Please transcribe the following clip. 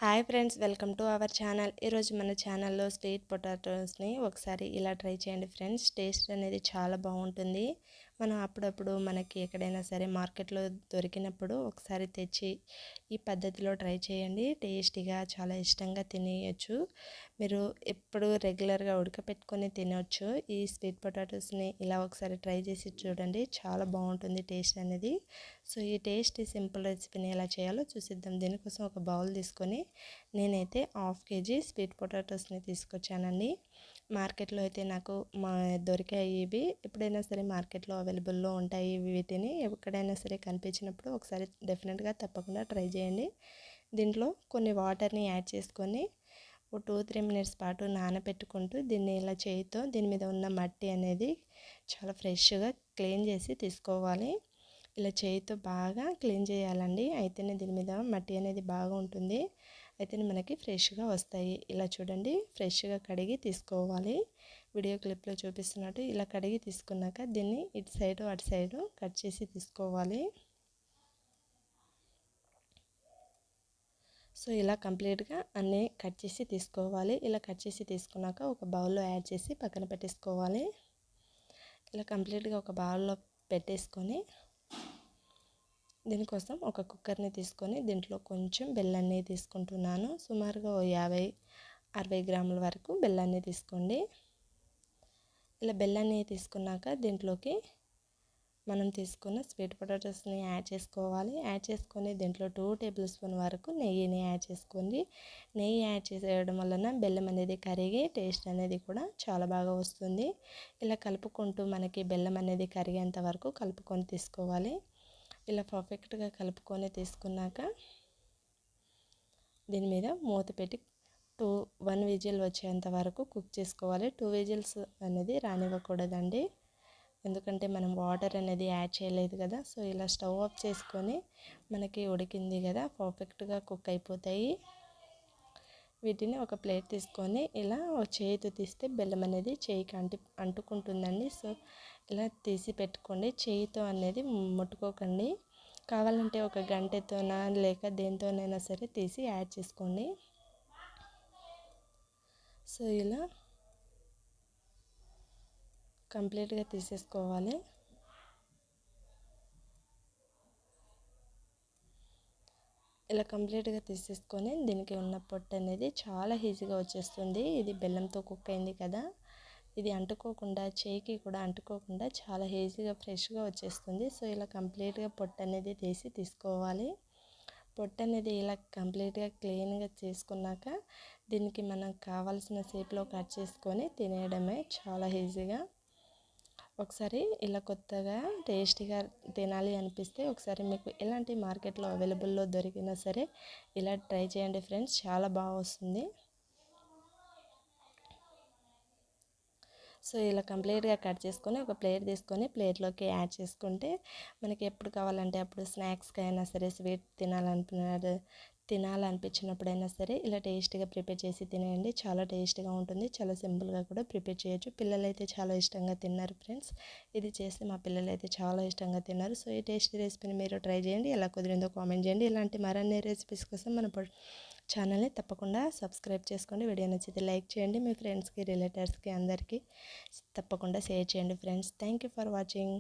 Hi friends, welcome to our channel. ఈరోజు మన ఛానల్లో స్వీట్ పొటాటోస్ని ఒకసారి ఇలా ట్రై చేయండి ఫ్రెండ్స్. టేస్ట్ అనేది చాలా బాగుంటుంది. మనం అప్పుడప్పుడు మనకి ఎక్కడైనా సరే మార్కెట్లో దొరికినప్పుడు ఒకసారి తెచ్చి ఈ పద్ధతిలో ట్రై చేయండి. టేస్టీగా చాలా ఇష్టంగా తినేయచ్చు. మీరు ఎప్పుడు రెగ్యులర్గా ఉడకపెట్టుకొని తినవచ్చు. ఈ స్వీట్ పొటాటోస్ని ఇలా ఒకసారి ట్రై చేసి చూడండి, చాలా బాగుంటుంది టేస్ట్ అనేది. సో ఈ టేస్టీ సింపుల్ రెసిపీని ఎలా చేయాలో చూసిద్దాం. దీనికోసం ఒక బౌల్ తీసుకొని నేనైతే హాఫ్ కేజీ స్వీట్ పొటాటోస్ని తీసుకొచ్చానండి. మార్కెట్లో అయితే నాకు దొరికాయి ఇవి. ఎప్పుడైనా సరే మార్కెట్లో అవైలబుల్లో ఉంటాయి వీటిని. ఎక్కడైనా సరే కనిపించినప్పుడు ఒకసారి డెఫినెట్గా తప్పకుండా ట్రై చేయండి. దీంట్లో కొన్ని వాటర్ని యాడ్ చేసుకొని ఒక 2-3 మినిట్స్ పాటు నానబెట్టుకుంటూ దీన్ని ఇలా చేయితో దీని మీద ఉన్న మట్టి అనేది చాలా ఫ్రెష్గా క్లీన్ చేసి తీసుకోవాలి. ఇలా చేయితో బాగా క్లీన్ చేయాలండి. అయితేనే దీని మీద మట్టి అనేది బాగా ఉంటుంది. అయితేనే మనకి ఫ్రెష్గా వస్తాయి. ఇలా చూడండి, ఫ్రెష్గా కడిగి తీసుకోవాలి. వీడియో క్లిప్లో చూపిస్తున్నట్టు ఇలా కడిగి తీసుకున్నాక దీన్ని ఇటు సైడు అటు సైడు కట్ చేసి తీసుకోవాలి. సో ఇలా కంప్లీట్గా అన్నీ కట్ చేసి తీసుకోవాలి. ఇలా కట్ చేసి తీసుకున్నాక ఒక బౌల్లో యాడ్ చేసి పక్కన పెట్టేసుకోవాలి. ఇలా కంప్లీట్గా ఒక బౌల్లో పెట్టేసుకొని దీనికోసం ఒక కుక్కర్ని తీసుకొని దీంట్లో కొంచెం బెల్లాన్ని తీసుకుంటున్నాను. సుమారుగా 50-60 గ్రాముల వరకు బెల్లాన్ని తీసుకోండి. ఇలా బెల్లాన్ని తీసుకున్నాక దీంట్లోకి మనం తీసుకున్న స్వీట్ పొటాటోస్ని యాడ్ చేసుకోవాలి. యాడ్ చేసుకొని దీంట్లో 2 టేబుల్ స్పూన్ వరకు నెయ్యిని యాడ్ చేసుకోండి. నెయ్యి యాడ్ చేయడం వలన బెల్లం అనేది కరిగి టేస్ట్ అనేది కూడా చాలా బాగా వస్తుంది. ఇలా కలుపుకుంటూ మనకి బెల్లం అనేది కరిగేంత వరకు కలుపుకొని తీసుకోవాలి. ఇలా పర్ఫెక్ట్గా కలుపుకొని తీసుకున్నాక దీని మీద మూత పెట్టి 1 విజిల్ వచ్చేంత వరకు కుక్ చేసుకోవాలి. 2 విజిల్స్ అనేది రానివ్వకూడదండి, ఎందుకంటే మనం వాటర్ అనేది యాడ్ చేయలేదు కదా. సో ఇలా స్టవ్ ఆఫ్ చేసుకొని మనకి ఉడికింది కదా, పర్ఫెక్ట్గా కుక్ అయిపోతాయి. వీటిని ఒక ప్లేట్ తీసుకొని ఇలా చేయితో తీస్తే బెల్లం అనేది చేయికి అంటుకుంటుందండి. సో ఇలా తీసి పెట్టుకోండి. చేయితో అనేది ముట్టుకోకండి. కావాలంటే ఒక గంటెతోనా లేక దేనితోనైనా సరే తీసి యాడ్ చేసుకోండి. సో ఇలా కంప్లీట్గా తీసేసుకోవాలి. ఇలా కంప్లీట్గా తీసేసుకొని దీనికి ఉన్న పొట్టు అనేది చాలా ఈజీగా వచ్చేస్తుంది. ఇది బెల్లంతో కుక్ అయింది కదా, ఇది అంటుకోకుండా చేయికి కూడా అంటుకోకుండా చాలా ఈజీగా ఫ్రెష్గా వచ్చేస్తుంది. సో ఇలా కంప్లీట్గా పొట్టు అనేది తీసుకోవాలి. పొట్టు అనేది ఇలా కంప్లీట్గా క్లీన్గా చేసుకున్నాక దీనికి మనకు కావాల్సిన షేప్లో కట్ చేసుకొని తినేయడమే చాలా ఈజీగా. ఒకసారి ఇలా కొత్తగా టేస్టీగా తినాలి అనిపిస్తే ఒకసారి మీకు ఎలాంటి మార్కెట్లో అవైలబుల్లో దొరికినా సరే ఇలా ట్రై చేయండి ఫ్రెండ్స్, చాలా బాగా వస్తుంది. సో ఇలా కంప్లీట్గా కట్ చేసుకొని ఒక ప్లేట్ తీసుకొని ప్లేట్లోకి యాడ్ చేసుకుంటే మనకి ఎప్పుడు కావాలంటే అప్పుడు స్నాక్స్కి అయినా సరే, స్వీట్ తినాలనిపించినప్పుడైనా సరే ఇలా టేస్టీగా ప్రిపేర్ చేసి తినేయండి. చాలా టేస్టీగా ఉంటుంది. చాలా సింపుల్గా కూడా ప్రిపేర్ చేయొచ్చు. పిల్లలైతే చాలా ఇష్టంగా తిన్నారు ఫ్రెండ్స్. ఇది చేస్తే మా పిల్లలైతే చాలా ఇష్టంగా తిన్నారు. సో ఈ టేస్టీ రెసిపీని మీరు ట్రై చేయండి. ఎలా కుదిరిందో కామెంట్ చేయండి. ఇలాంటి మరిన్ని రెసిపీస్ కోసం మన ఛానల్ని తప్పకుండా సబ్స్క్రైబ్ చేసుకోండి. వీడియో నచ్చితే లైక్ చేయండి. మీ ఫ్రెండ్స్కి, రిలేటివ్స్కి అందరికీ తప్పకుండా షేర్ చేయండి friends. Thank you for watching.